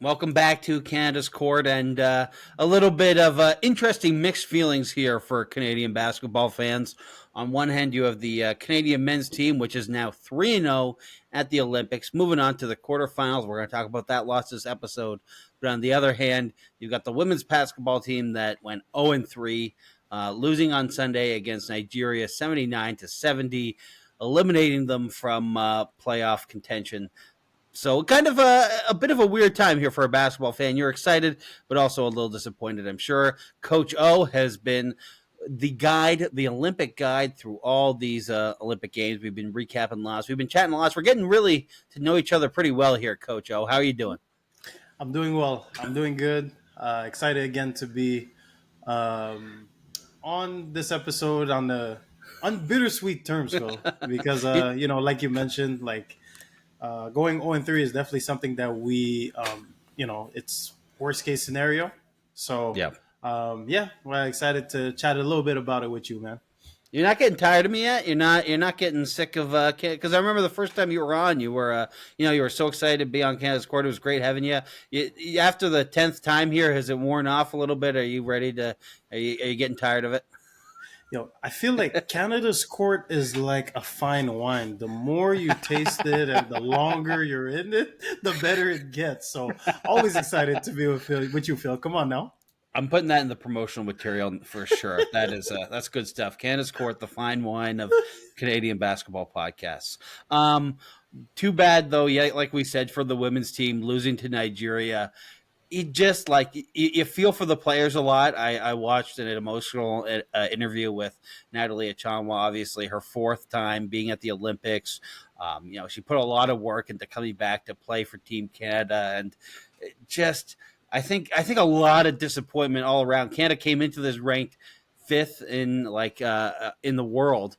Welcome back to Canada's Court, and a little bit of interesting mixed feelings here for Canadian basketball fans. On one hand, you have the Canadian men's team, which is now 3-0 at the Olympics, moving on to the quarterfinals. We're going to talk about that loss this episode. But on the other hand, you've got the women's basketball team that went 0-3, losing on Sunday against Nigeria 79-70, eliminating them from playoff contention. So kind of a bit of a weird time here for a basketball fan. You're excited, but also a little disappointed, I'm sure. Coach O has been the guide, the Olympic guide through all these Olympic games. We've been recapping lots. We've been chatting lots. We're getting really to know each other pretty well here, Coach O. How are you doing? I'm doing well. I'm doing good. Excited again to be um, on this episode on bittersweet terms, Phil. Because like you mentioned, going 0-3 is definitely something that it's worst case scenario. So Yeah. yeah, we're excited to chat a little bit about it with you, man. You're not getting tired of me yet. You're not getting sick of because I remember the first time you were on, you were you were so excited to be on Canada's Court. It was great having you. After the 10th time here, has it worn off a little bit? Are you ready to? Are you getting tired of it? I feel like Canada's court is like a fine wine. The more you taste it and the longer you're in it, the better it gets. So always excited to be with you, Phil. Come on now. I'm putting that in the promotional material for sure. That's good stuff. Canada's Court, the fine wine of Canadian basketball podcasts. Too bad though. Yeah, like we said, for the women's team losing to Nigeria, it just like you feel for the players a lot. I watched an emotional interview with Natalie Achanwa, obviously her fourth time being at the Olympics. She put a lot of work into coming back to play for Team Canada, and just I think a lot of disappointment all around. Canada came into this ranked fifth in the world.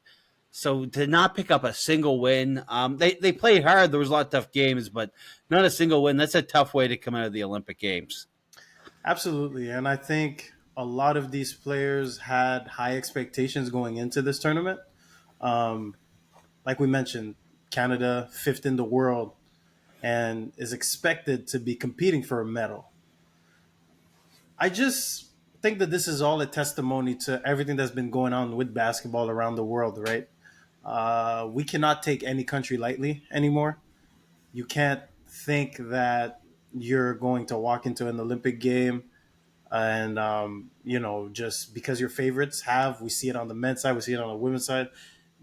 So to not pick up a single win, they played hard. There was a lot of tough games, but not a single win. That's a tough way to come out of the Olympic Games. Absolutely. And I think a lot of these players had high expectations going into this tournament. Um, like we mentioned, Canada, fifth in the world, and is expected to be competing for a medal. I just think that this is all a testimony to everything that's been going on with basketball around the world, right? We cannot take any country lightly anymore. You can't think that you're going to walk into an Olympic game and just because your favorites have, we see it on the men's side, we see it on the women's side.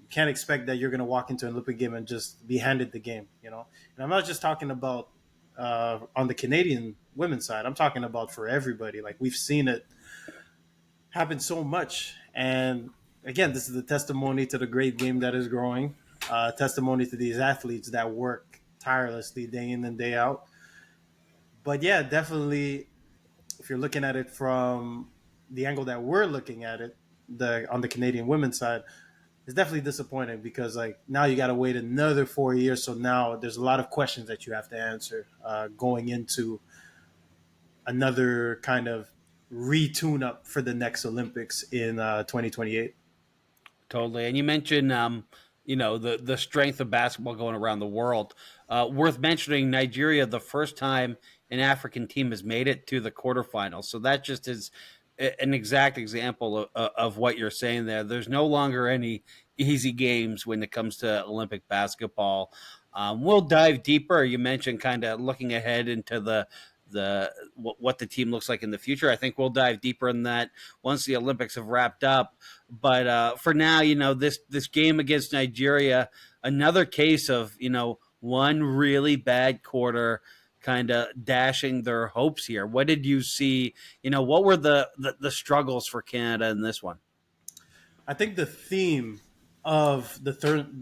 You can't expect that you're going to walk into an Olympic game and just be handed the game. And I'm not just talking about on the Canadian women's side. I'm talking about for everybody. Like, we've seen it happen so much, and again, this is a testimony to the great game that is growing. Testimony to these athletes that work tirelessly day in and day out. But yeah, definitely, if you're looking at it from the angle that we're looking at it, on the Canadian women's side, it's definitely disappointing because like now you got to wait another 4 years. So now there's a lot of questions that you have to answer going into another kind of retune up for the next Olympics in 2028. Totally. And you mentioned, the strength of basketball going around the world. Worth mentioning, Nigeria, the first time an African team has made it to the quarterfinals. So that just is an exact example of what you're saying there. There's no longer any easy games when it comes to Olympic basketball. We'll dive deeper. You mentioned kind of looking ahead into what the team looks like in the future. I think we'll dive deeper in that once the Olympics have wrapped up. But for now, this game against Nigeria, another case of one really bad quarter kind of dashing their hopes here. What did you see? What were the struggles for Canada in this one? I think the theme of the tournament,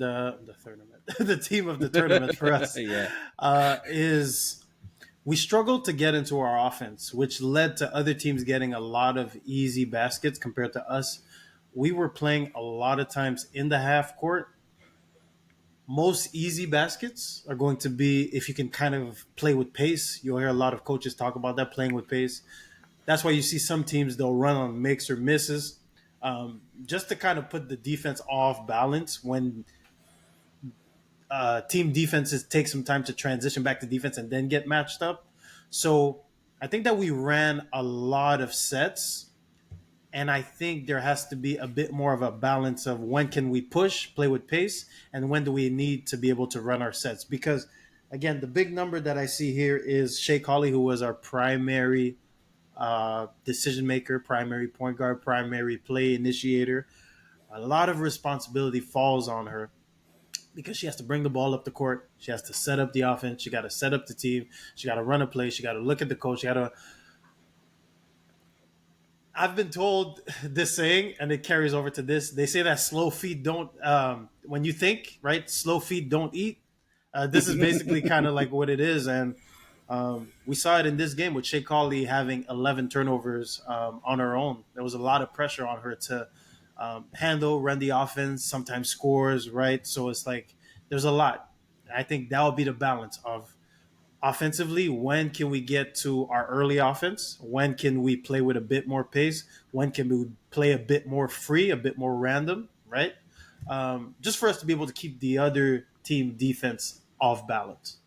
the team of the tournament for us, Yeah. is we struggled to get into our offense, which led to other teams getting a lot of easy baskets compared to us. We were playing a lot of times in the half court. Most easy baskets are going to be if you can kind of play with pace. You'll hear a lot of coaches talk about that, playing with pace. That's why you see some teams, they'll run on makes or misses, just to kind of put the defense off balance when team defenses take some time to transition back to defense and then get matched up. So I think that we ran a lot of sets, and I think there has to be a bit more of a balance of when can we push, play with pace, and when do we need to be able to run our sets. Because again, the big number that I see here is Shea Colley, who was our primary decision maker, primary point guard, primary play initiator. A lot of responsibility falls on her because she has to bring the ball up the court. She has to set up the offense. She got to set up the team. She got to run a play. She got to look at the coach. She got to. I've been told this saying, and it carries over to this. They say that slow feet don't. When you think, right, slow feet don't eat. This is basically kind of like what it is, and we saw it in this game with Shea Colley having 11 turnovers on her own. There was a lot of pressure on her to handle, run the offense, sometimes scores, right? So it's like there's a lot. I think that will be the balance of offensively. When can we get to our early offense? When can we play with a bit more pace? When can we play a bit more free, a bit more random, right? Just for us to be able to keep the other team defense off balance.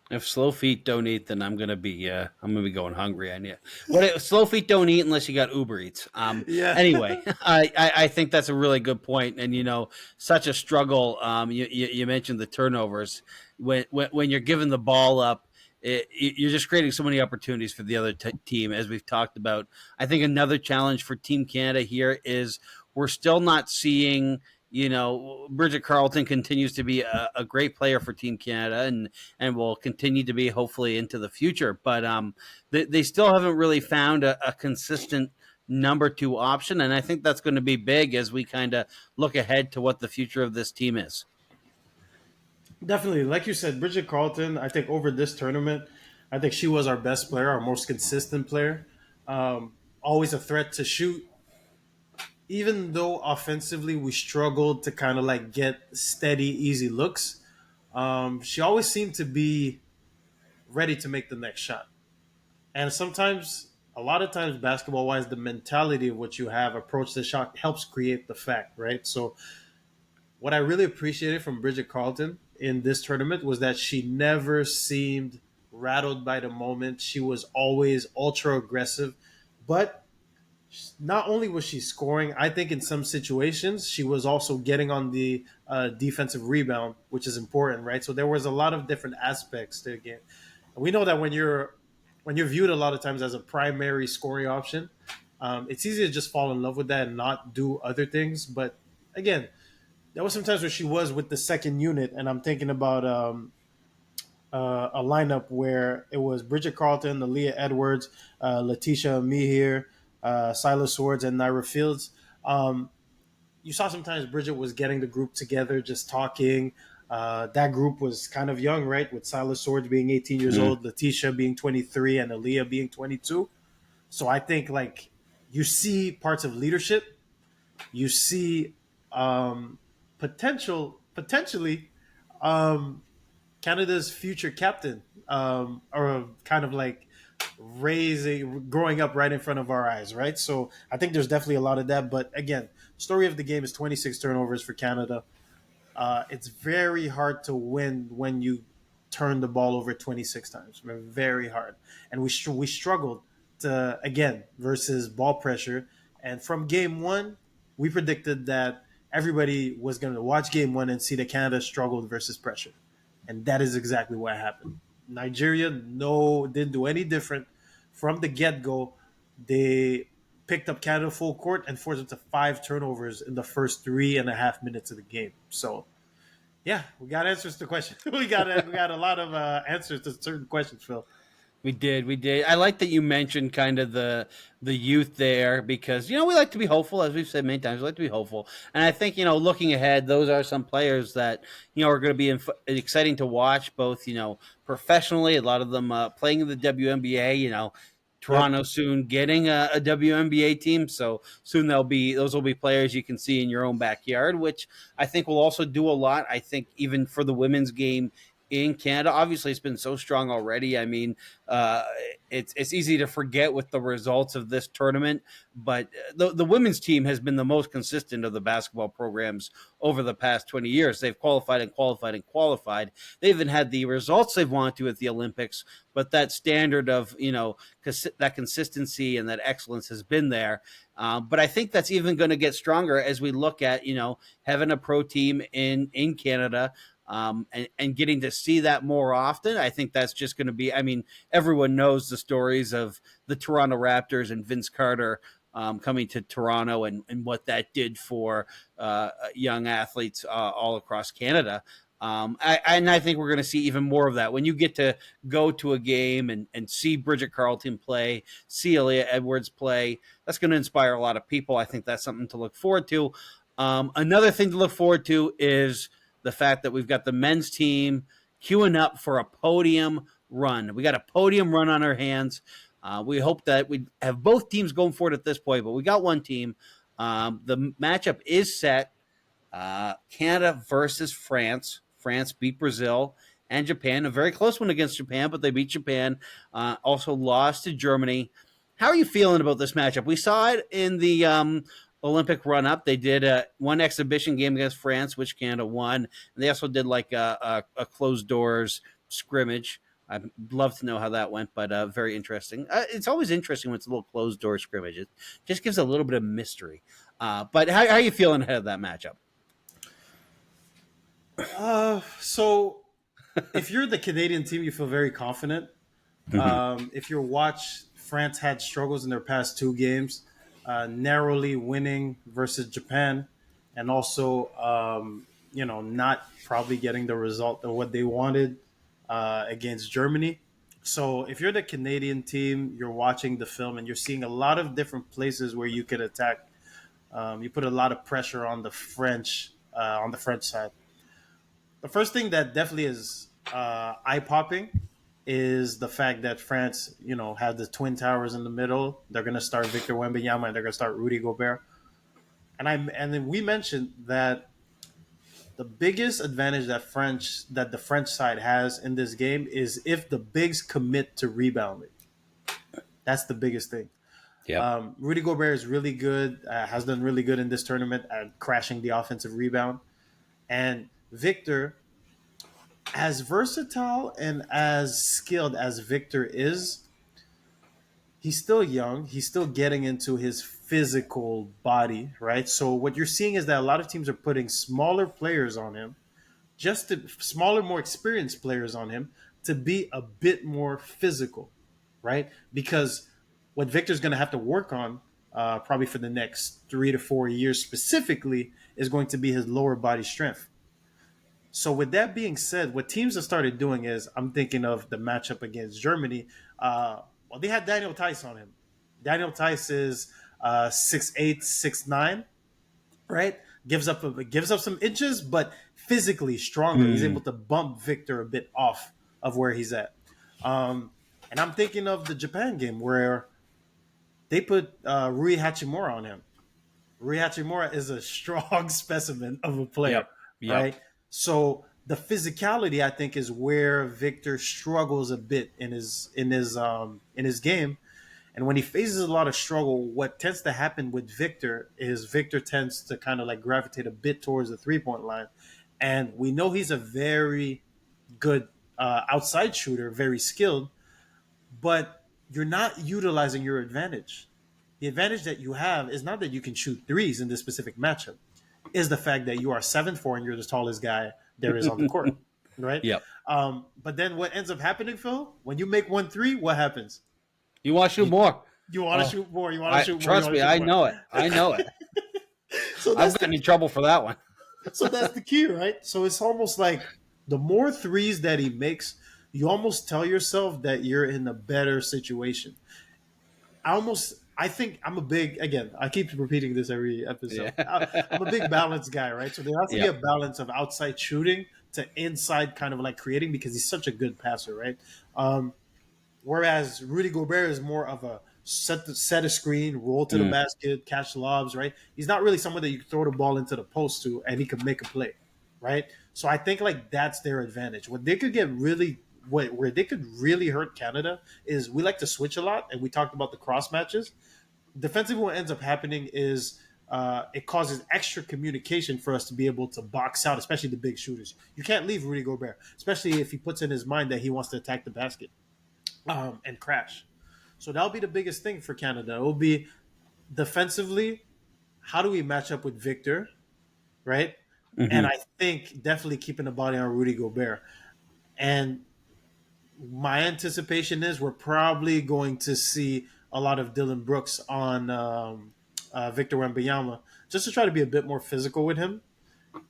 If slow feet don't eat, then I'm gonna be going hungry on you. Slow feet don't eat unless you got Uber Eats. Yeah. Anyway, I think that's a really good point, and such a struggle. You mentioned the turnovers when you're giving the ball up. You're just creating so many opportunities for the other team, as we've talked about. I think another challenge for Team Canada here is we're still not seeing. Bridget Carleton continues to be a great player for Team Canada, and will continue to be hopefully into the future. But they still haven't really found a consistent number two option, and I think that's going to be big as we kind of look ahead to what the future of this team is. Definitely. Like you said, Bridget Carleton, I think over this tournament, I think she was our best player, our most consistent player. Always a threat to shoot. Even though offensively we struggled to kind of like get steady, easy looks, she always seemed to be ready to make the next shot. And sometimes, a lot of times, basketball wise, the mentality of what you have approach the shot helps create the fact, right? So, what I really appreciated from Bridget Carleton in this tournament was that she never seemed rattled by the moment. She was always ultra aggressive, but not only was she scoring, I think in some situations she was also getting on the defensive rebound, which is important, right? So there was a lot of different aspects to the game. And we know that when you're viewed a lot of times as a primary scoring option, it's easy to just fall in love with that and not do other things. But again, there was some times where she was with the second unit, and I'm thinking about a lineup where it was Bridget Carleton, Aaliyah Edwards, Letitia Mihir, Silas Swords, and Naira Fields. You saw sometimes Bridget was getting the group together, just talking. That group was kind of young, right? With Silas Swords being 18 years old, Letitia being 23, and Aaliyah being 22. So I think like you see parts of leadership, you see potentially Canada's future captain, or kind of like growing up right in front of our eyes, right? So I think there's definitely a lot of that. But again, story of the game is 26 turnovers for Canada. It's very hard to win when you turn the ball over 26 times. Very hard, and we struggled to again versus ball pressure. And from game one, we predicted that everybody was going to watch game one and see that Canada struggled versus pressure, and that is exactly what happened. Nigeria didn't do any different from the get go. They picked up Canada full court and forced them to 5 turnovers in the first 3.5 minutes of the game. So yeah, we got answers to questions. We got a lot of answers to certain questions, Phil. We did. I like that you mentioned kind of the youth there because we like to be hopeful, as we've said many times. We like to be hopeful, and I think looking ahead, those are some players that are going to be exciting to watch, both professionally. A lot of them playing in the WNBA. Yep. Toronto soon getting a WNBA team, so soon those will be players you can see in your own backyard, which I think will also do a lot. I think even for the women's game in Canada. Obviously, it's been so strong already. I mean, uh, it's easy to forget with the results of this tournament, but the women's team has been the most consistent of the basketball programs over the past 20 years. They've qualified and qualified and qualified. They even had the results they've wanted to at the Olympics, but that standard of that consistency and that excellence has been there. But I think that's even going to get stronger as we look at having a pro team in Canada, and getting to see that more often. I think that's just going to be, I mean, everyone knows the stories of the Toronto Raptors and Vince Carter coming to Toronto, and what that did for young athletes all across Canada. And I think we're going to see even more of that when you get to go to a game and see Bridget Carleton play, see Aaliyah Edwards play. That's going to inspire a lot of people. I think that's something to look forward to. Another thing to look forward to is the fact that we've got the men's team queuing up for a podium run. We got a podium run on our hands. We hope that we have both teams going forward at this point, but we got one team. The matchup is set. Canada versus France. France beat Brazil and Japan. A very close one against Japan, but they beat Japan. Also lost to Germany. How are you feeling about this matchup? We saw it in the Olympic run-up. They did one exhibition game against France, which Canada won. And they also did like a closed doors scrimmage. I'd love to know how that went, but very interesting. It's always interesting when it's a little closed door scrimmage. It just gives a little bit of mystery. But how are you feeling ahead of that matchup? So if you're the Canadian team, you feel very confident. If you watch, France had struggles in their past two games, narrowly winning versus Japan, and also, not probably getting the result of what they wanted against Germany. So if you're the Canadian team, you're watching the film and you're seeing a lot of different places where you could attack. You put a lot of pressure on the French side. The first thing that definitely is eye popping is the fact that France, have the twin towers in the middle. They're going to start Victor Wembanyama and they're going to start Rudy Gobert. And then we mentioned that the biggest advantage that the French side has in this game is if the bigs commit to rebounding. That's the biggest thing. Yeah. Rudy Gobert is really good, has done really good in this tournament at crashing the offensive rebound. And Victor, as versatile and as skilled as Victor is, he's still young. He's still getting into his physical body, right? So what you're seeing is that a lot of teams are putting smaller players on him, smaller, more experienced players on him to be a bit more physical, right? Because what Victor's going to have to work on probably for the next 3 to 4 years specifically is going to be his lower body strength. So with that being said, what teams have started doing is, I'm thinking of the matchup against Germany. They had Daniel Tice on him. Daniel Tice is 6'8", 6'9", right? Gives up some inches, but physically stronger. He's able to bump Victor a bit off of where he's at. And I'm thinking of the Japan game where they put Rui Hachimura on him. Rui Hachimura is a strong specimen of a player, right? So the physicality, I think, is where Victor struggles a bit in his game. And when he faces a lot of struggle, what tends to happen with Victor is Victor tends to kind of like gravitate a bit towards the 3-point line. And we know he's a very good outside shooter, very skilled, but you're not utilizing your advantage. The advantage that you have is not that you can shoot threes in this specific matchup, is the fact that you are 7'4" and you're the tallest guy there is on the court, right? Yep. But then what ends up happening, Phil, when you make 1-3, what happens? You want to shoot more. You want to shoot more. You want to shoot more. Trust me, I know it. I know it. So I've gotten in trouble for that one. So that's the key, right? So it's almost like the more threes that he makes, you almost tell yourself that you're in a better situation. I think I'm a big, again, I keep repeating this every episode. Yeah. I'm a big balance guy, right? So there has to be a balance of outside shooting to inside kind of like creating, because he's such a good passer, right? Whereas Rudy Gobert is more of a set a screen, roll to the basket, catch lobs, right? He's not really someone that you can throw the ball into the post to and he can make a play, right? So I think like that's their advantage. What they could get really where they could really hurt Canada is we like to switch a lot, and we talked about the cross matches. Defensively, what ends up happening is it causes extra communication for us to be able to box out, especially the big shooters. You can't leave Rudy Gobert, especially if he puts in his mind that he wants to attack the basket and crash. So that'll be the biggest thing for Canada. It will be defensively. How do we match up with Victor, right? And Mm-hmm. I think definitely keeping the body on Rudy Gobert. And my anticipation is we're probably going to see a lot of Dylan Brooks on Victor Wembanyama just to try to be a bit more physical with him.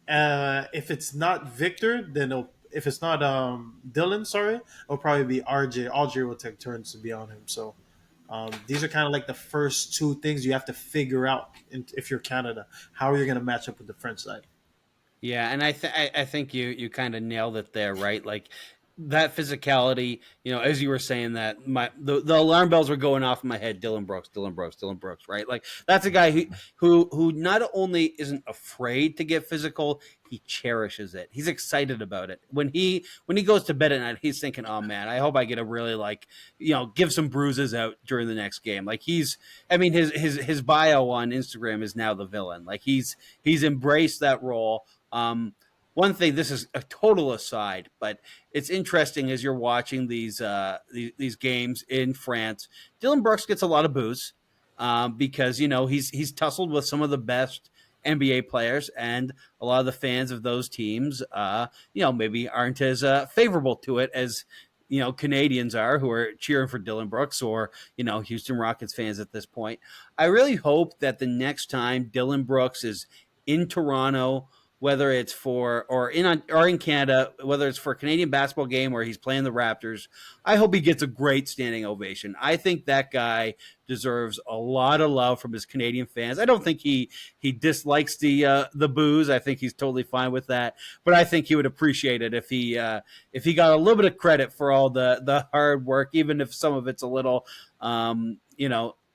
If it's not Victor, then if it's not Dylan, sorry, it'll probably be RJ. RJ will take turns to be on him. So these are kind of like the first two things you have to figure out if you're Canada. How are you going to match up with the French side? Yeah, and I think you kind of nailed it there, right? Like that physicality, as you were saying that the alarm bells were going off in my head. Dylan Brooks, Dylan Brooks, Dylan Brooks, right? Like that's a guy who not only isn't afraid to get physical, he cherishes it. He's excited about it. When he goes to bed at night, he's thinking, "Oh man, I hope I get a really give some bruises out during the next game." Like his bio on Instagram is now the villain. Like he's embraced that role. One thing, this is a total aside, but it's interesting as you're watching these games in France. Dylan Brooks gets a lot of boos because he's tussled with some of the best NBA players, and a lot of the fans of those teams, maybe aren't as favorable to it as Canadians are, who are cheering for Dylan Brooks, or Houston Rockets fans at this point. I really hope that the next time Dylan Brooks is in Toronto, whether it's in Canada, whether it's for a Canadian basketball game or he's playing the Raptors, I hope he gets a great standing ovation. I think that guy deserves a lot of love from his Canadian fans. I don't think he dislikes the boos. I think he's totally fine with that. But I think he would appreciate it if he got a little bit of credit for all the hard work, even if some of it's a little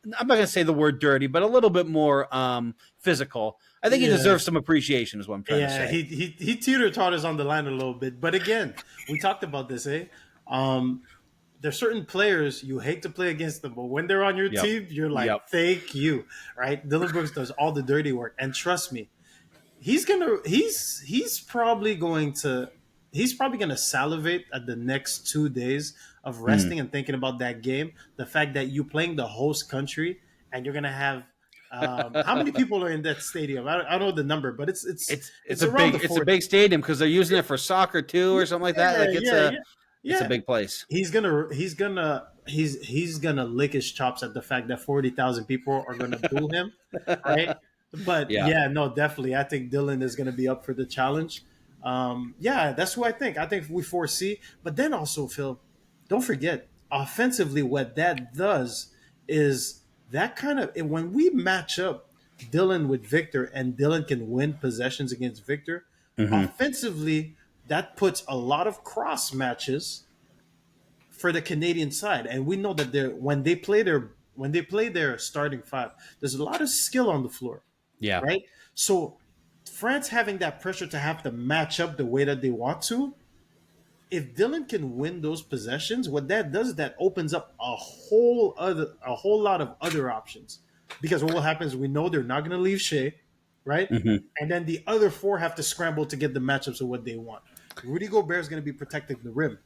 I'm not going to say the word dirty, but a little bit more physical. I think he deserves some appreciation, is what I'm trying to say. He teeter-totters on the line a little bit. But again, we talked about this, there's certain players you hate to play against them, but when they're on your team, you're like, thank you, right? Dylan Brooks does all the dirty work. And trust me, he's probably going to salivate at the next 2 days of resting and thinking about that game. The fact that you playing the host country and you're gonna have how many people are in that stadium? I don't know the number, but it's a big stadium because they're using it for soccer too or something like that. Like it's a big place. He's gonna lick his chops at the fact that 40,000 people are gonna boo him, right? But no, definitely. I think Dylan is gonna be up for the challenge. That's who I think. I think we foresee. But then also, Phil, don't forget, offensively, what that does is that kind of when we match up Dylan with Victor and Dylan can win possessions against Victor, offensively, that puts a lot of cross matches for the Canadian side. And we know that when they play their starting five, there's a lot of skill on the floor. Yeah. Right? So France having that pressure to have to match up the way that they want to, if Dylan can win those possessions, what that does is that opens up a whole lot of other options. Because what will happen is we know they're not going to leave Shea, right? And then the other four have to scramble to get the matchups of what they want. Rudy Gobert is going to be protecting the rim,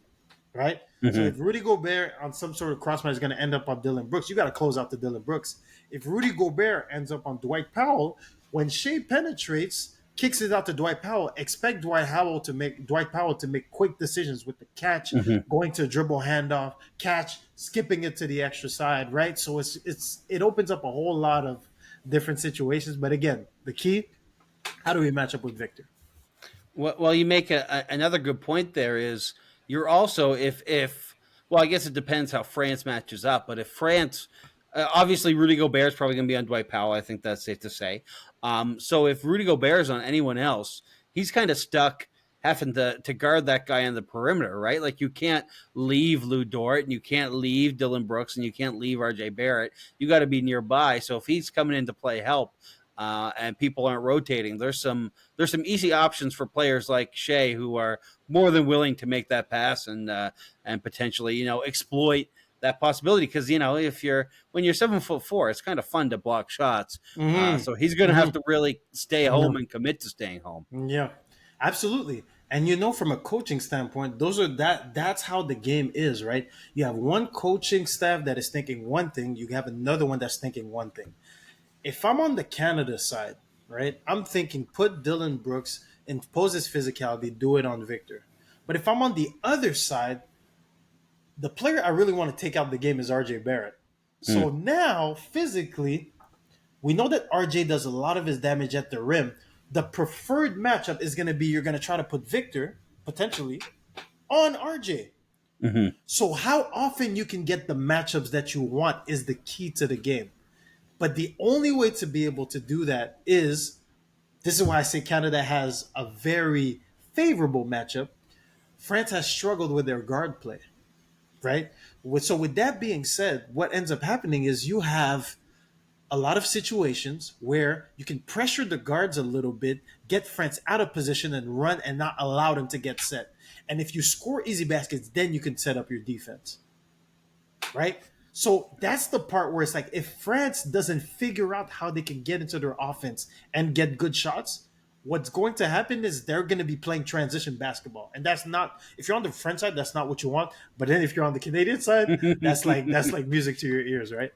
right? So if Rudy Gobert on some sort of cross match is going to end up on Dylan Brooks, you got to close out to Dylan Brooks. If Rudy Gobert ends up on Dwight Powell, when Shea penetrates, kicks it out to Dwight Powell, expect Dwight Powell to make quick decisions with the catch, going to a dribble handoff, catch, skipping it to the extra side, right? So it opens up a whole lot of different situations. But again, the key, how do we match up with Victor? Well, you make another good point there is you're also well, I guess it depends how France matches up, but if France obviously Rudy Gobert is probably going to be on Dwight Powell. I think that's safe to say. So if Rudy Gobert is on anyone else, he's kind of stuck having to guard that guy on the perimeter, right? Like you can't leave Lou Dort and you can't leave Dylan Brooks and you can't leave RJ Barrett. You got to be nearby. So if he's coming in to play help, and people aren't rotating, there's some easy options for players like Shea who are more than willing to make that pass and potentially exploit that possibility, because if when you're 7'4", it's kind of fun to block shots. Mm-hmm. So he's going to have to really stay Yeah. home and commit to staying home. Yeah, absolutely. And from a coaching standpoint, that's how the game is, right? You have one coaching staff that is thinking one thing, you have another one that's thinking one thing. If I'm on the Canada side, right, I'm thinking put Dylan Brooks, impose his physicality, do it on Victor. But if I'm on the other side, the player I really want to take out the game is RJ Barrett. So now, physically, we know that RJ does a lot of his damage at the rim. The preferred matchup is going to be you're going to try to put Victor, potentially, on RJ. Mm-hmm. So how often you can get the matchups that you want is the key to the game. But the only way to be able to do that is, this is why I say Canada has a very favorable matchup. France has struggled with their guard play, right? So with that being said, what ends up happening is you have a lot of situations where you can pressure the guards a little bit, get France out of position and run and not allow them to get set. And if you score easy baskets, then you can set up your defense, right? So that's the part where it's like, if France doesn't figure out how they can get into their offense and get good shots, what's going to happen is they're going to be playing transition basketball. And that's not, if you're on the French side, that's not what you want. But then if you're on the Canadian side, that's like music to your ears, right?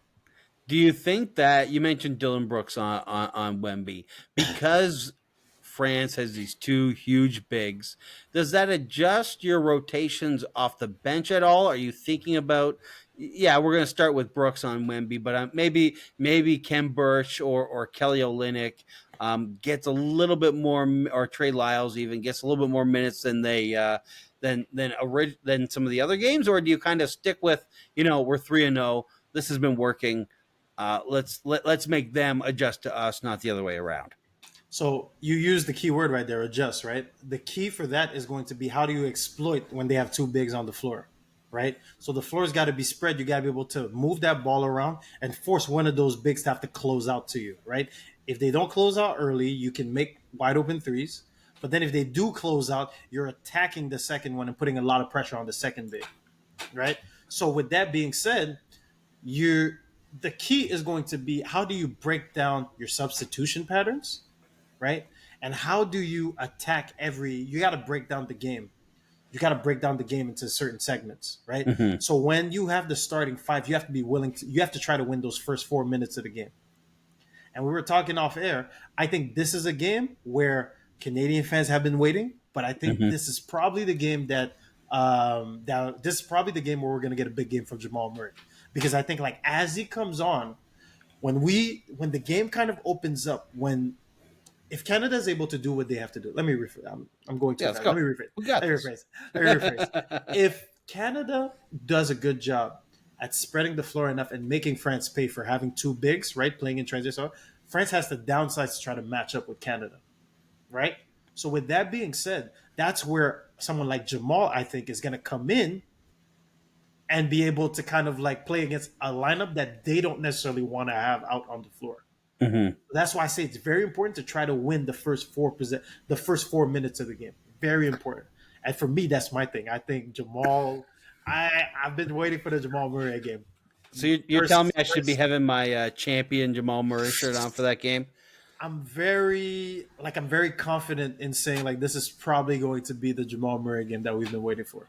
Do you think that you mentioned Dylan Brooks on Wemby, because France has these two huge bigs? Does that adjust your rotations off the bench at all? Are you thinking about, yeah, we're going to start with Brooks on Wemby, but maybe Ken Burch or Kelly Olynyk gets a little bit more, or Trey Lyles even gets a little bit more minutes than than some of the other games? Or do you kind of stick with, we're 3-0, this has been working, let's make them adjust to us, not the other way around? So you use the key word right there, adjust, right? The key for that is going to be, how do you exploit when they have two bigs on the floor, right? So the floor's got to be spread. You got to be able to move that ball around and force one of those bigs to have to close out to you, right? If they don't close out early, you can make wide open threes. But then if they do close out, you're attacking the second one and putting a lot of pressure on the second big, right? So with that being said, the key is going to be, how do you break down your substitution patterns, right? And how do you attack you got to break down the game. You got to break down the game into certain segments, right? Mm-hmm. So when you have the starting five, you have to be you have to try to win those first 4 minutes of the game. And we were talking off air. I think this is a game where Canadian fans have been waiting, but I think this is probably the game this is probably the game where we're going to get a big game from Jamal Murray, because I think, like, as he comes on, when the game kind of opens up, if Canada is able to do what they have to do, let me rephrase. I'm going too fast. Let me rephrase. We got this. Let me rephrase. If Canada does a good job at spreading the floor enough and making France pay for having two bigs, right, playing in transition, France has the downsides to try to match up with Canada, right? So with that being said, that's where someone like Jamal, I think, is going to come in and be able to kind of like play against a lineup that they don't necessarily want to have out on the floor. Mm-hmm. That's why I say it's very important to try to win the first 4 minutes of the game. Very important. And for me, that's my thing. I think Jamal. I've been waiting for the Jamal Murray game. So you're telling me I should be having my champion Jamal Murray shirt on for that game? I'm very confident in saying, like, this is probably going to be the Jamal Murray game that we've been waiting for.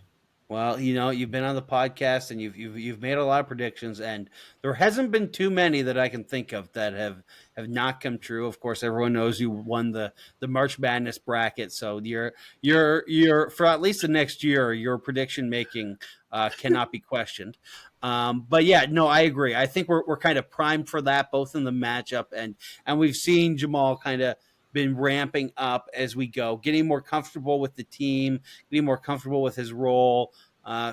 Well, you've been on the podcast and you've made a lot of predictions, and there hasn't been too many that I can think of that have not come true. Of course, everyone knows you won the March Madness bracket, so you're for at least the next year, your prediction making cannot be questioned. But yeah, no, I agree. I think we're kind of primed for that, both in the matchup and we've seen Jamal kind of been ramping up as we go, getting more comfortable with the team, getting more comfortable with his role,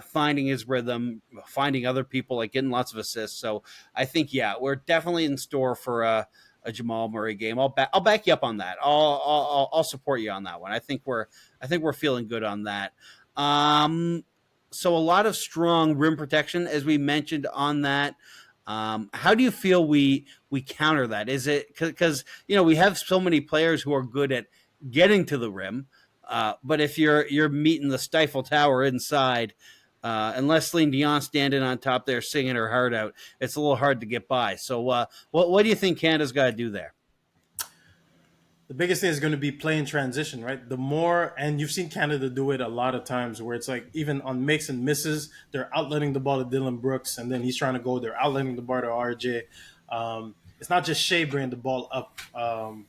finding his rhythm, finding other people, like getting lots of assists. So I think, yeah, we're definitely in store for a Jamal Murray game. I'll back you up on that. I'll support you on that one. I think we're feeling good on that. So a lot of strong rim protection, as we mentioned on that. How do you feel we counter that? Is it because we have so many players who are good at getting to the rim, but if you're meeting the Stifle Tower inside, and Leslie Dion standing on top there singing her heart out, it's a little hard to get by. So, what do you think Canada's got to do there? The biggest thing is going to be play in transition, right? The more, and you've seen Canada do it a lot of times where it's like even on makes and misses, they're outletting the ball to Dylan Brooks, and then he's trying to go, they're outletting the ball to RJ. It's not just Shea bringing the ball up on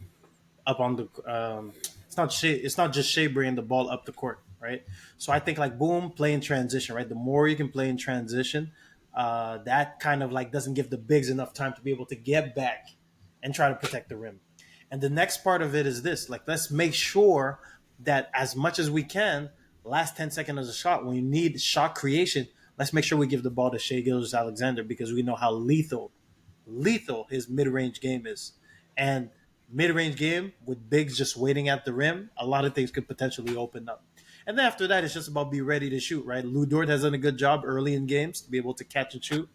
the. It's not Shea. It's not just Shea bringing the ball up the court, right? So I think like boom, play in transition, right? The more you can play in transition, that kind of like doesn't give the bigs enough time to be able to get back and try to protect the rim. And the next part of it is this: like let's make sure that as much as we can, last 10 seconds of the shot, when you need shot creation, let's make sure we give the ball to Shea Gilgeous-Alexander because we know how lethal his mid-range game is. And mid-range game with bigs just waiting at the rim, a lot of things could potentially open up. And then after that, it's just about be ready to shoot, right? Lou Dort has done a good job early in games to be able to catch and shoot.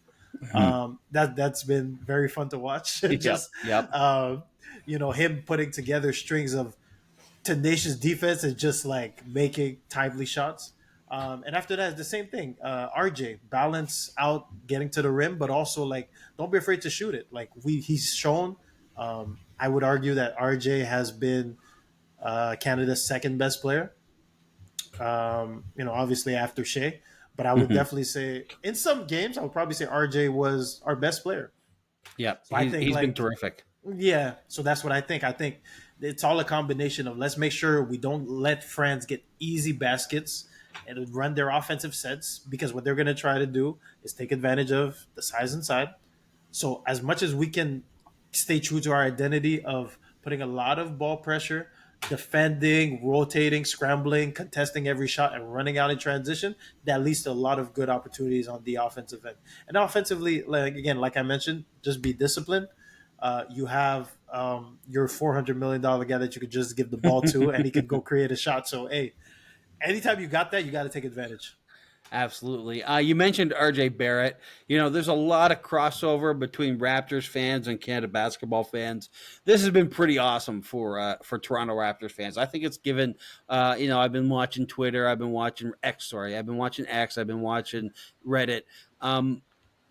That's been very fun to watch. Just Yep. Him putting together strings of tenacious defense and just like making timely shots. And after that, it's the same thing. RJ balance out getting to the rim, but also like don't be afraid to shoot it. Like he's shown. I would argue that RJ has been Canada's second best player. Obviously after Shea, but I would definitely say in some games I would probably say RJ was our best player. Yeah, So I think he's like been terrific. yeah, so that's what I think. I think it's all a combination of let's make sure we don't let France get easy baskets and run their offensive sets because what they're going to try to do is take advantage of the size inside. So as much as we can stay true to our identity of putting a lot of ball pressure, defending, rotating, scrambling, contesting every shot, and running out in transition, that leads to a lot of good opportunities on the offensive end. And offensively, like I mentioned, just be disciplined. You have your $400 million guy that you could just give the ball to, and he could go create a shot. So, hey, anytime you got that, you got to take advantage. Absolutely. You mentioned RJ Barrett. There's a lot of crossover between Raptors fans and Canada basketball fans. This has been pretty awesome for Toronto Raptors fans. I think it's given. I've been watching Twitter. I've been watching X. Sorry, I've been watching X. I've been watching Reddit.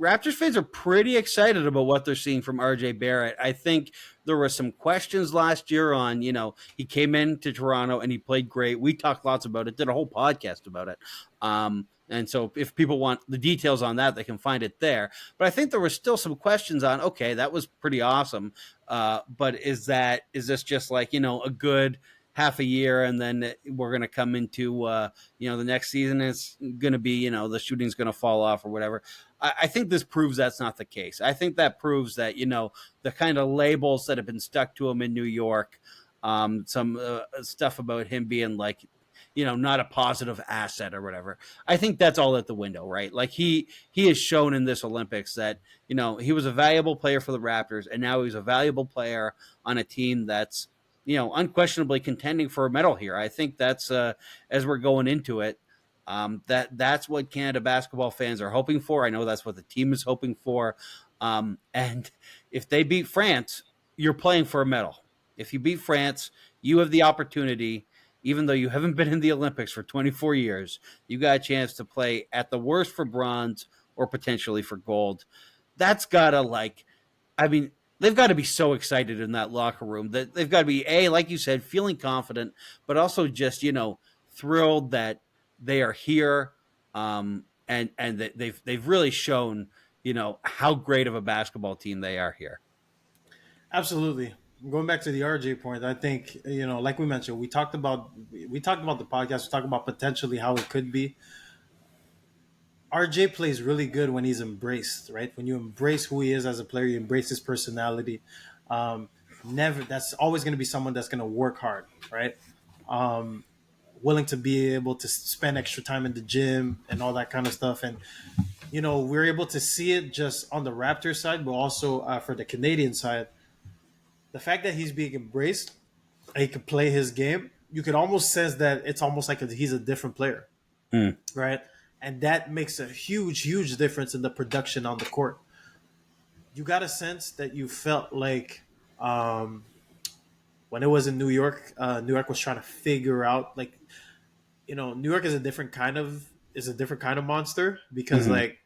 Raptors fans are pretty excited about what they're seeing from RJ Barrett. I think there were some questions last year on, he came into Toronto and he played great. We talked lots about it, did a whole podcast about it. And so if people want the details on that, they can find it there. But I think there were still some questions on, okay, that was pretty awesome. But is this just like, a good half a year and then we're going to come into, the next season it's going to be, the shooting's going to fall off or whatever. I think this proves that's not the case. I think that proves that, the kind of labels that have been stuck to him in New York, some stuff about him being like, not a positive asset or whatever. I think that's all at the window, right? Like he has shown in this Olympics that, he was a valuable player for the Raptors and now he's a valuable player on a team that's, unquestionably contending for a medal here. I think that's as we're going into it, that's what Canada basketball fans are hoping for. I know that's what the team is hoping for. And if they beat France, you're playing for a medal. If you beat France, you have the opportunity, even though you haven't been in the Olympics for 24 years, you got a chance to play at the worst for bronze or potentially for gold. That's gotta they've got to be so excited in that locker room that they've got to be, like you said, feeling confident, but also just, thrilled that they are here. And that they've really shown, how great of a basketball team they are here. Absolutely. Going back to the RJ point, I think like we mentioned, we talked about the podcast. We talked about potentially how it could be. RJ plays really good when he's embraced, right? When you embrace who he is as a player, you embrace his personality. That's always going to be someone that's going to work hard, right? Willing to be able to spend extra time in the gym and all that kind of stuff. And we're able to see it just on the Raptors side, but also for the Canadian side. The fact that he's being embraced, he can play his game, you could almost sense that it's almost like he's a different player, right? And that makes a huge, huge difference in the production on the court. you got a sense that you felt like um, when it was in New York, New York was trying to figure out like New York is a different kind of monster because Hmm. like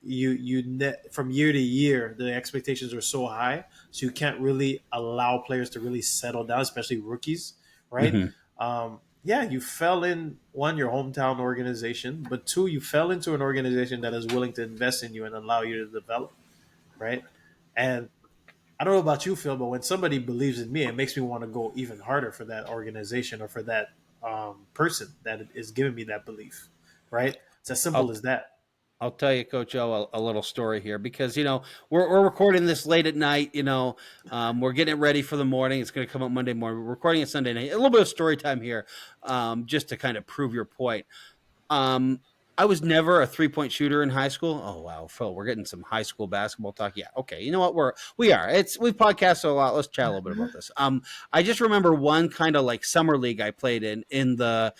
from year to year the expectations are so high, so you can't really allow players to really settle down, especially rookies, right? Hmm. Yeah, you fell in one your hometown organization, but two you fell into an organization that is willing to invest in you and allow you to develop, right? And I don't know about you, Phil, but when somebody believes in me, it makes me want to go even harder for that organization or for that person that is giving me that belief. Right? It's as simple I'll as that. I'll tell you, Coach O, a little story here because we're recording this late at night. We're getting it ready for the morning. It's going to come out Monday morning. We're recording it Sunday night. A little bit of story time here, just to kind of prove your point. Um, I was never a 3-point shooter in high school. Oh wow, Phil, we're getting some high school basketball talk. Yeah, okay. You know what? We are. We've podcasted a lot. Let's chat a little bit about this. I just remember one kind of like summer league I played in the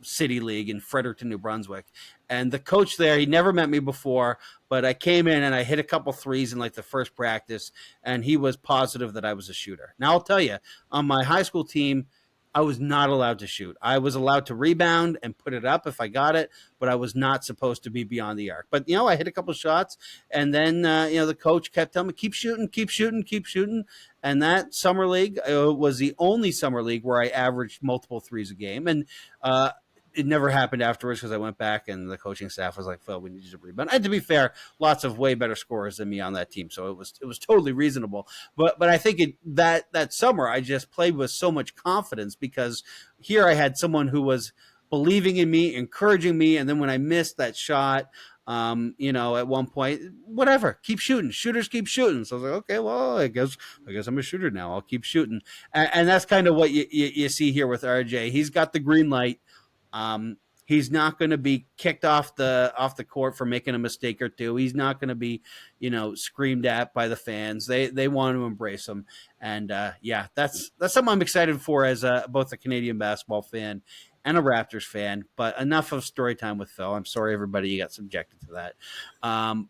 city league in Fredericton, New Brunswick, and the coach there, he never met me before, but I came in and I hit a couple threes in like the first practice, and he was positive that I was a shooter. Now I'll tell you, on my high school team, I was not allowed to shoot. I was allowed to rebound and put it up if I got it, but I was not supposed to be beyond the arc. But I hit a couple shots, and then the coach kept telling me, "Keep shooting, keep shooting, keep shooting." And that summer league was the only summer league where I averaged multiple threes a game, and uh, it never happened afterwards because I went back and the coaching staff was like, "Phil, we need you to rebound." And to be fair, lots of way better scorers than me on that team, so it was totally reasonable. But I think that summer I just played with so much confidence because here I had someone who was believing in me, encouraging me, and then when I missed that shot, at one point, whatever, keep shooting. Shooters keep shooting. So I was like, okay, well, I guess I'm a shooter now. I'll keep shooting, and that's kind of what you see here with RJ. He's got the green light. He's not going to be kicked off the court for making a mistake or two. He's not going to be, screamed at by the fans. They want to embrace him, and yeah, that's something I'm excited for as both a Canadian basketball fan and a Raptors fan. But enough of story time with Phil. I'm sorry, everybody, you got subjected to that.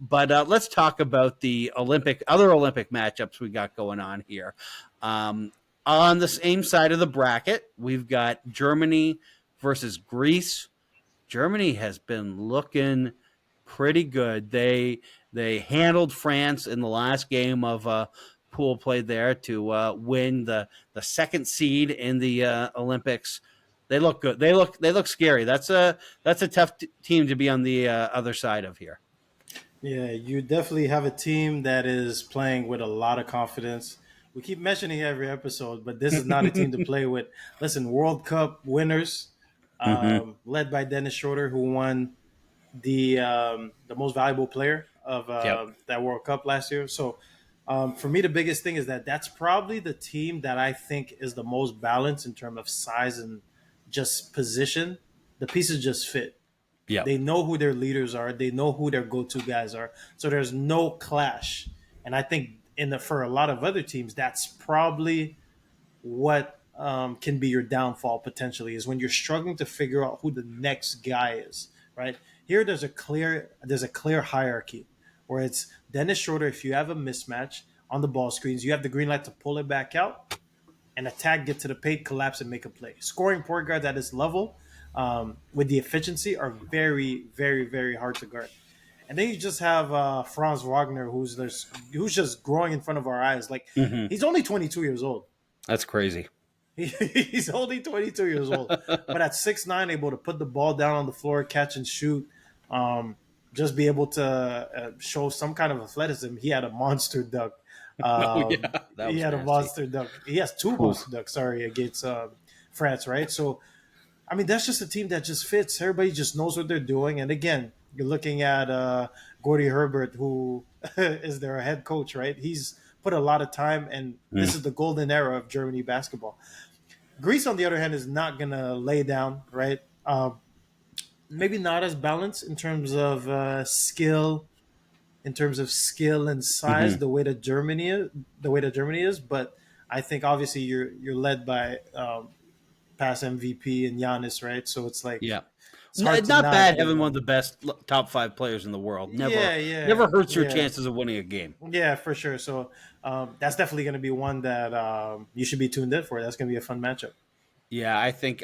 But let's talk about the other Olympic matchups we got going on here. On the same side of the bracket, we've got Germany versus Greece. Germany has been looking pretty good. They handled France in the last game of pool play there to win the second seed in the Olympics. They look good. They look scary. That's a tough team to be on the other side of here. Yeah, you definitely have a team that is playing with a lot of confidence. We keep mentioning every episode, but this is not a team to play with. Listen, World Cup winners, Mm-hmm. led by Dennis Schroeder, who won the most valuable player of Yep. that World Cup last year. So for me, the biggest thing is that that's probably the team that I think is the most balanced in terms of size and just position. The pieces just fit. Yep. They know who their leaders are. They know who their go-to guys are. So there's no clash. And I think for a lot of other teams, that's probably what can be your downfall potentially is when you're struggling to figure out who the next guy is. Right here, there's a clear hierarchy where it's Dennis Schroeder. If you have a mismatch on the ball screens, you have the green light to pull it back out and attack, get to the paint, collapse, and make a play. Scoring point guards at this level with the efficiency are very, very, very hard to guard. And then you just have Franz Wagner, who's just growing in front of our eyes. Like Mm-hmm. he's only 22 years old. That's crazy. He's only 22 years old, but at 6'9", able to put the ball down on the floor, catch and shoot, just be able to show some kind of athleticism. He had a monster dunk. Oh yeah, that He was had a nasty. monster dunk. He has two Whew. monster dunks. Sorry, against France, right? So I mean, that's just a team that just fits. Everybody just knows what they're doing. And again, you're looking at Gordy Herbert, who is their head coach, right? He's put a lot of time, and this Mm. is the golden era of Germany basketball. Greece, on the other hand, is not going to lay down, right? Maybe not as balanced in terms of skill and size, Mm-hmm. the way that Germany is. But I think obviously you're led by past MVP and Giannis, right? So it's like Yeah. It's hard to Not not bad give having one them. of the best top 5 players in the world. Yeah, Never yeah, hurts your yeah. chances of winning a game. Yeah, for sure. So that's definitely going to be one that you should be tuned in for. That's going to be a fun matchup. Yeah, I think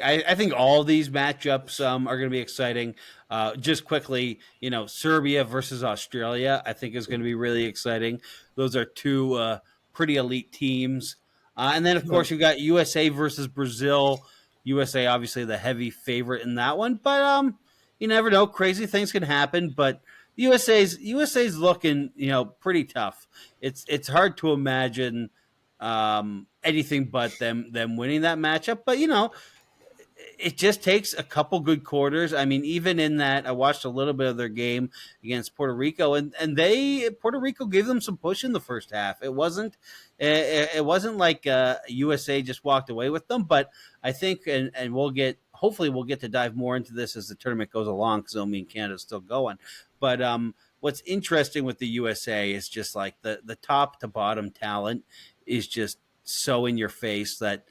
all these matchups are going to be exciting. Just quickly, Serbia versus Australia, I think is going to be really exciting. Those are two pretty elite teams, and then of course No, you got USA versus Brazil. USA obviously the heavy favorite in that one, but you never know. Crazy things can happen, but USA's looking pretty tough. It's hard to imagine anything but them winning that matchup. But it just takes a couple good quarters. I mean, even in that, I watched a little bit of their game against Puerto Rico, and Puerto Rico gave them some push in the first half. It wasn't like USA just walked away with them, but I think, and hopefully we'll get to dive more into this as the tournament goes along, because I mean Canada's still going. But what's interesting with the USA is just like the top to bottom talent is just so in your face that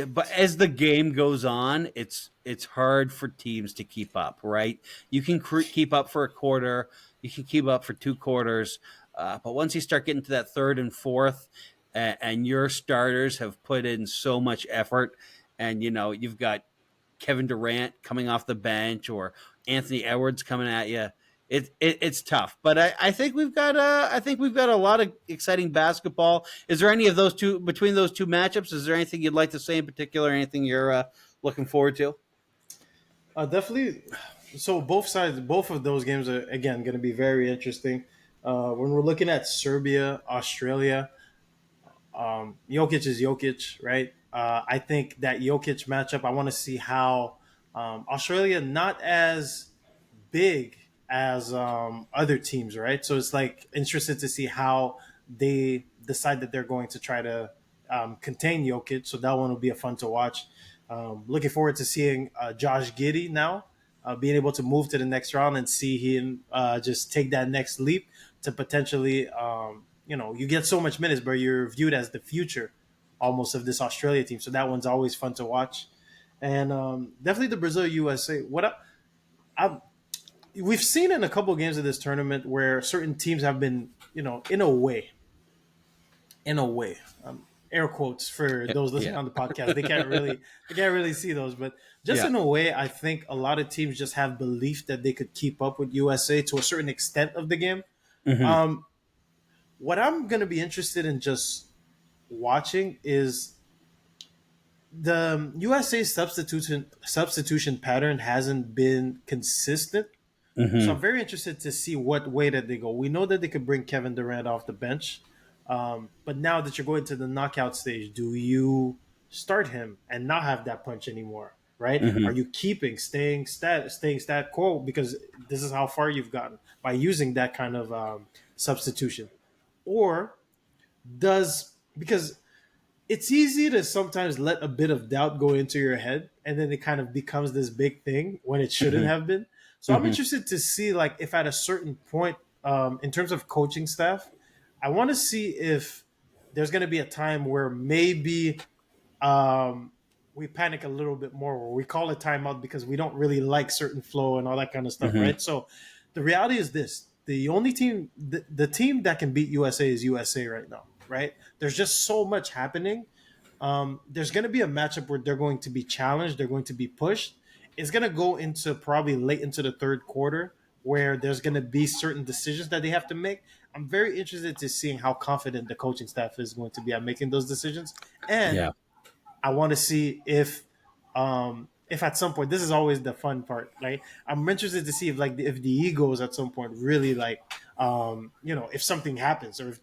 but as the game goes on, it's hard for teams to keep up, right? You can keep up for a quarter, you can keep up for 2 quarters, but once you start getting to that third and fourth, and your starters have put in so much effort, and you've got Kevin Durant coming off the bench or Anthony Edwards coming at you. It's tough, but I think we've got a lot of exciting basketball. Is there any of those two between those two matchups? Is there anything you'd like to say in particular? Anything you're looking forward to? definitely. So both sides, both of those games are again going to be very interesting. When we're looking at Serbia, Australia, Jokic is Jokic, right? I think that Jokic matchup. I want to see how Australia not as big as other teams, right? So it's like interested to see how they decide that they're going to try to contain Jokic. So that one will be a fun to watch. Looking forward to seeing Josh Giddey now being able to move to the next round and see him just take that next leap to potentially, you get so much minutes, but you're viewed as the future almost of this Australia team. So that one's always fun to watch. And definitely the Brazil USA. We've seen in a couple of games of this tournament where certain teams have been, in a way, air quotes for those listening Yeah. on the podcast. They can't really see those, but just Yeah. in a way, I think a lot of teams just have belief that they could keep up with USA to a certain extent of the game. Mm-hmm. What I'm going to be interested in just watching is the USA substitution pattern hasn't been consistent. So Mm-hmm. I'm very interested to see what way that they go. We know that they could bring Kevin Durant off the bench, but now that you're going to the knockout stage, do you start him and not have that punch anymore? Right? Are Mm-hmm. you staying stat quo because this is how far you've gotten by using that kind of substitution, or does because it's easy to sometimes let a bit of doubt go into your head and then it kind of becomes this big thing when it shouldn't have been. So I'm Mm-hmm. interested to see like if at a certain point in terms of coaching staff, I want to see if there's going to be a time where maybe we panic a little bit more or we call a timeout because we don't really like certain flow and all that kind of stuff, Mm-hmm. right? So the reality is this: the only team, the team that can beat USA is USA right now, right? There's just so much happening. There's going to be a matchup where they're going to be challenged, they're going to be pushed. It's going to go into probably late into the third quarter where there's going to be certain decisions that they have to make. I'm very interested to seeing how confident the coaching staff is going to be at making those decisions. And Yeah. I want to see if at some point, this is always the fun part, right? I'm interested to see if the egos at some point really if something happens or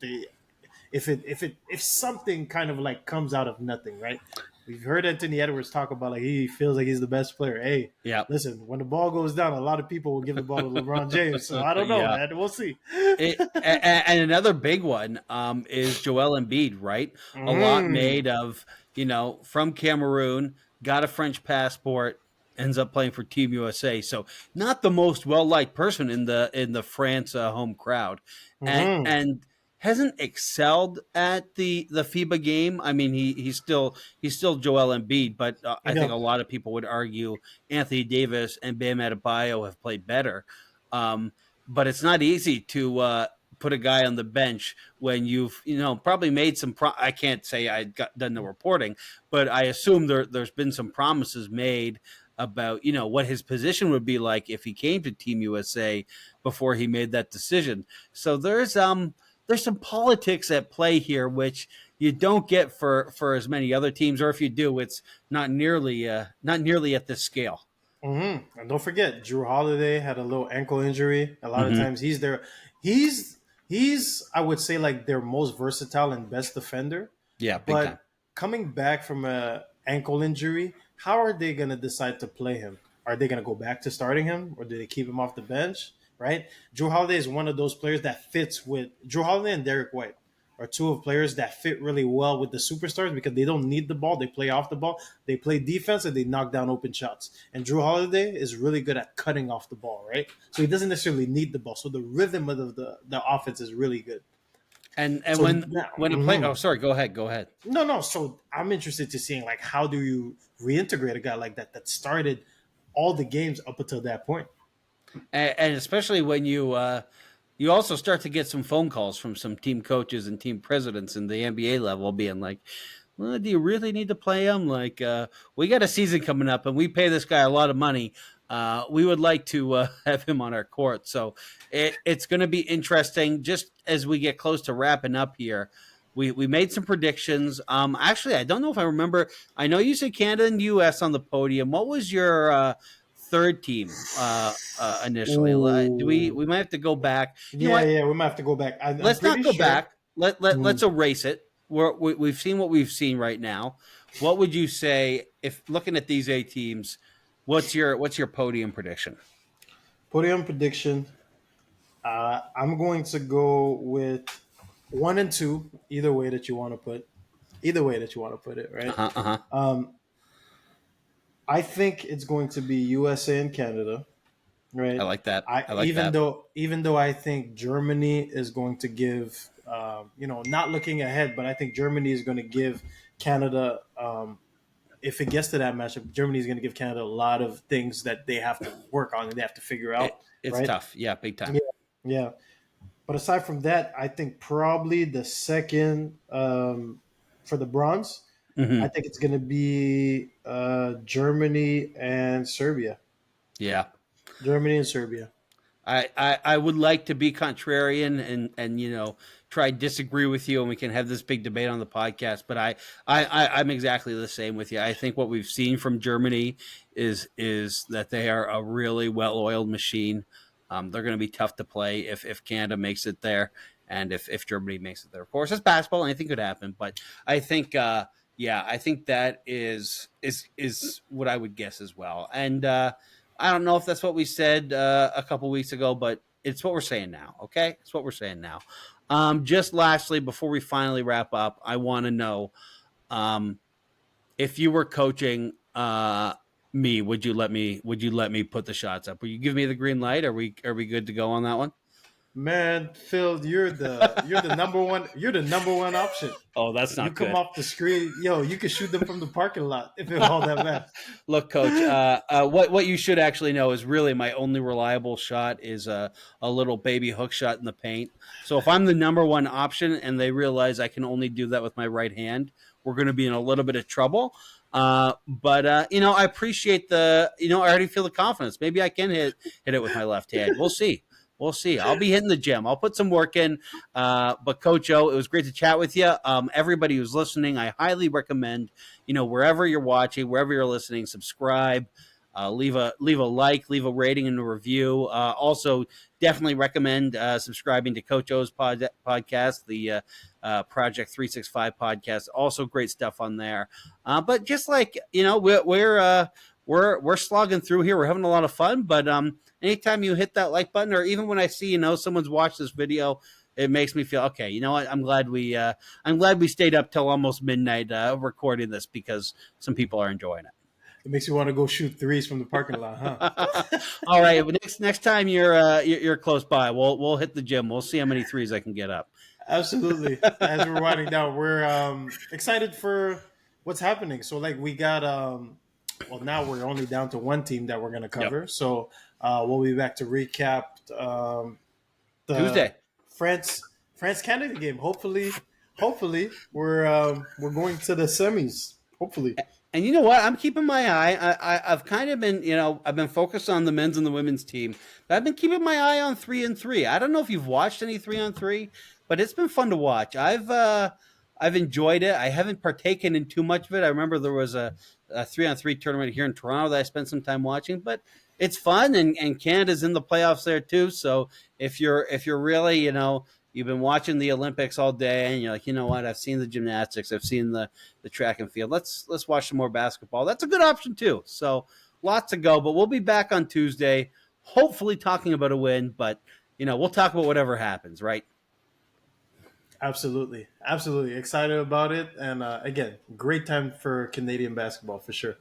if something kind of like comes out of nothing, right? We've heard Anthony Edwards talk about like he feels like he's the best player. Hey, Yeah. listen, when the ball goes down, a lot of people will give the ball to LeBron James. So I don't know, Yeah. man. We'll see. And another big one is Joel Embiid, right? A lot Mm. made of, from Cameroon, got a French passport, ends up playing for Team USA. So not the most well liked person in the France home crowd, and Mm. and hasn't excelled at the FIBA game. I mean, he's still Joel Embiid, but I I think a know. lot of people would argue Anthony Davis and Bam Adebayo have played better. Um, but it's not easy to put a guy on the bench when you've probably made some. I can't say I got done the reporting, but I assume there's been some promises made about what his position would be like if he came to Team USA before he made that decision. So there's some politics at play here, which you don't get for as many other teams, or if you do, it's not nearly at this scale. And don't forget, Drew Holiday had a little ankle injury. A lot of Mm-hmm. times he's there. He's I would say like their most versatile and best defender. Yeah, big time. But coming back from a ankle injury, how are they going to decide to play him? Are they going to go back to starting him, or do they keep him off the bench? Right? Drew Holiday is one of those players that fits with Drew Holiday and Derek White are two of players that fit really well with the superstars because they don't need the ball. They play off the ball. They play defense and they knock down open shots. And Drew Holiday is really good at cutting off the ball, right? So he doesn't necessarily need the ball. So the rhythm of the offense is really good. And So when a play, oh sorry, go ahead. no. So I'm interested to seeing like how do you reintegrate a guy like that started all the games up until that point. And especially when you also start to get some phone calls from some team coaches and team presidents in the NBA level being like, well, do you really need to play him? Like, we got a season coming up and we pay this guy a lot of money. We would like to have him on our court. So it's going to be interesting just as we get close to wrapping up here. We made some predictions. Actually, I don't know if I remember. I know you said Canada and U.S. on the podium. What was your third team initially? We might have to go back. You know what? Yeah, we might have to go back. I'm Let's not pretty go sure. back. Let's erase it. We've seen what we've seen right now. What would you say if looking at these 8 teams? What's your podium prediction? Podium prediction. I'm going to go with 1 and 2. Either way that you want to put it, right? I think it's going to be USA and Canada, right? I like that. Even though I think Germany is going to give, not looking ahead, but I think Germany is going to give Canada. If it gets to that matchup, Germany is going to give Canada a lot of things that they have to work on and they have to figure out. It's right? tough. Yeah, big time. Yeah. But aside from that, I think probably the second for the bronze, I think it's going to be Germany and Serbia. Yeah. Germany and Serbia. I would like to be contrarian and try disagree with you and we can have this big debate on the podcast. But I'm exactly the same with you. I think what we've seen from Germany is that they are a really well-oiled machine. They're going to be tough to play if Canada makes it there and if Germany makes it there. Of course, it's basketball. Anything could happen. But I think I think that is what I would guess as well. And I don't know if that's what we said a couple weeks ago, but it's what we're saying now. Okay, it's what we're saying now. Just lastly, before we finally wrap up, I want to know if you were coaching me, would you let me put the shots up? Will you give me the green light? Are we good to go on that one? Man, Phil, you're the number one option. Oh, that's not good. You come off the screen, you can shoot them from the parking lot if it's all that matters. Look, Coach, what you should actually know is really my only reliable shot is a little baby hook shot in the paint. So if I'm the number one option and they realize I can only do that with my right hand, we're going to be in a little bit of trouble. But I appreciate I already feel the confidence. Maybe I can hit it with my left hand. We'll see. I'll be hitting the gym. I'll put some work in. But Coach O, it was great to chat with you. Everybody who's listening, I highly recommend, wherever you're watching, wherever you're listening, subscribe, leave a like, leave a rating and a review. Also, definitely recommend subscribing to Coach O's podcast, the Project 365 podcast. Also great stuff on there. But just like, we're slogging through here. We're having a lot of fun, but anytime you hit that like button, or even when I see someone's watched this video, it makes me feel okay. You know what? I'm glad we stayed up till almost midnight recording this because some people are enjoying it. It makes you want to go shoot threes from the parking lot, huh? All right, next time you're close by, we'll hit the gym. We'll see how many threes I can get up. Absolutely. As we're winding down, we're excited for what's happening. So, like, we got well, now we're only down to one team that we're going to Yep. cover. So, we'll be back to recap the Tuesday. France Canada game. Hopefully, we're going to the semis. Hopefully, And you know what? I'm keeping my eye. I've kind of been, I've been focused on the men's and the women's team, but I've been keeping my eye on 3-on-3. I don't know if you've watched any 3-on-3, but it's been fun to watch. I've enjoyed it. I haven't partaken in too much of it. I remember there was a 3-on-3 tournament here in Toronto that I spent some time watching, but it's fun, and Canada's in the playoffs there too. So if you're really, you've been watching the Olympics all day, and you're like, you know what? I've seen the gymnastics, I've seen the track and field. Let's watch some more basketball. That's a good option too. So lots to go, but we'll be back on Tuesday, hopefully talking about a win. But we'll talk about whatever happens, right? absolutely excited about it. And again, great time for Canadian basketball for sure.